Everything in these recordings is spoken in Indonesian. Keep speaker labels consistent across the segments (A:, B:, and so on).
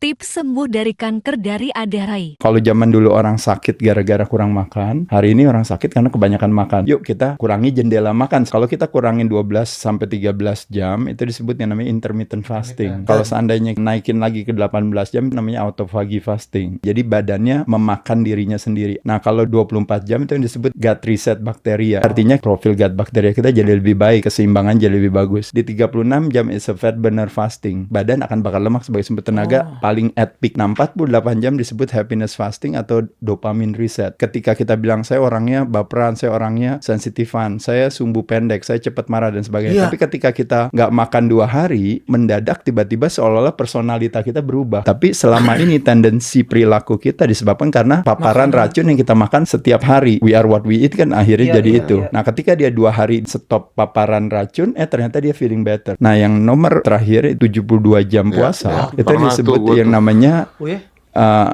A: Tips sembuh dari kanker dari Ade Rai.
B: Kalau zaman dulu orang sakit gara-gara kurang makan, hari ini orang sakit karena kebanyakan makan. Yuk kita kurangi jendela makan. Kalau kita kurangin 12 sampai 13 jam, itu disebut yang namanya intermittent fasting. Kalau seandainya naikin lagi ke 18 jam, namanya autophagy fasting. Jadi badannya memakan dirinya sendiri. Nah, kalau 24 jam itu yang disebut gut reset bakteria. Artinya profil gut bakteria kita jadi lebih baik, keseimbangan jadi lebih bagus. Di 36 jam is a fat burner fasting. Badan akan bakar lemak sebagai sumber tenaga paling at peak. Nah, 48 jam disebut happiness fasting atau dopamine reset. Ketika kita bilang saya orangnya baperan, saya orangnya sensitifan, saya sumbu pendek, saya cepat marah dan sebagainya. Tapi ketika kita nggak makan 2 hari, mendadak tiba-tiba seolah-olah personalita kita berubah. Tapi selama ini tendensi perilaku kita disebabkan karena paparan racun yang kita makan setiap hari. We are what we eat kan akhirnya jadi itu. Nah, ketika dia 2 hari stop paparan racun, ternyata dia feeling better. Nah, yang nomor terakhir 72 jam puasa, itu disebut yang namanya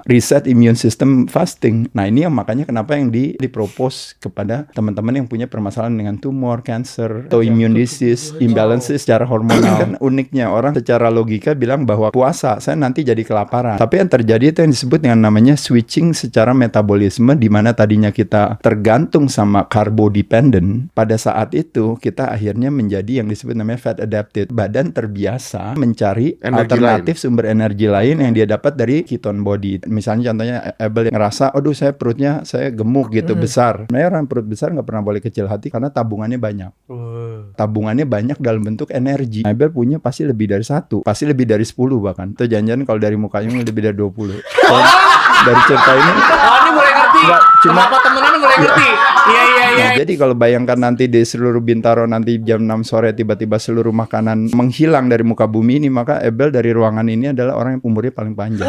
B: reset immune system fasting. Nah, ini yang makanya kenapa yang dipropose kepada teman-teman yang punya permasalahan dengan tumor, cancer, atau immune disease, imbalances secara hormonal. Kan uniknya orang secara logika bilang bahwa puasa saya nanti jadi kelaparan. Tapi yang terjadi itu yang disebut dengan namanya switching secara metabolisme, di mana tadinya kita tergantung sama carbo dependent. Pada saat itu kita akhirnya menjadi yang disebut namanya fat adapted. Badan terbiasa mencari alternatif sumber energi lain yang dia dapat dari ketone body. Misalnya contohnya Abel yang ngerasa, aduh saya perutnya saya gemuk gitu, besar. Sebenarnya orang perut besar nggak pernah boleh kecil hati karena tabungannya banyak. Tabungannya banyak dalam bentuk energi. Abel punya pasti lebih dari 1, pasti lebih dari 10 bahkan. Itu jangan-jangan kalau dari mukanya lebih dari 20. Dari cerita ini
C: ini mulai ngerti.
B: Cuma
C: kenapa temenan mulai ngerti. Iya.
B: Nah, jadi kalau bayangkan nanti di seluruh Bintaro nanti jam 6 sore tiba-tiba seluruh makanan menghilang dari muka bumi ini, maka Abel dari ruangan ini adalah orang yang umurnya paling panjang.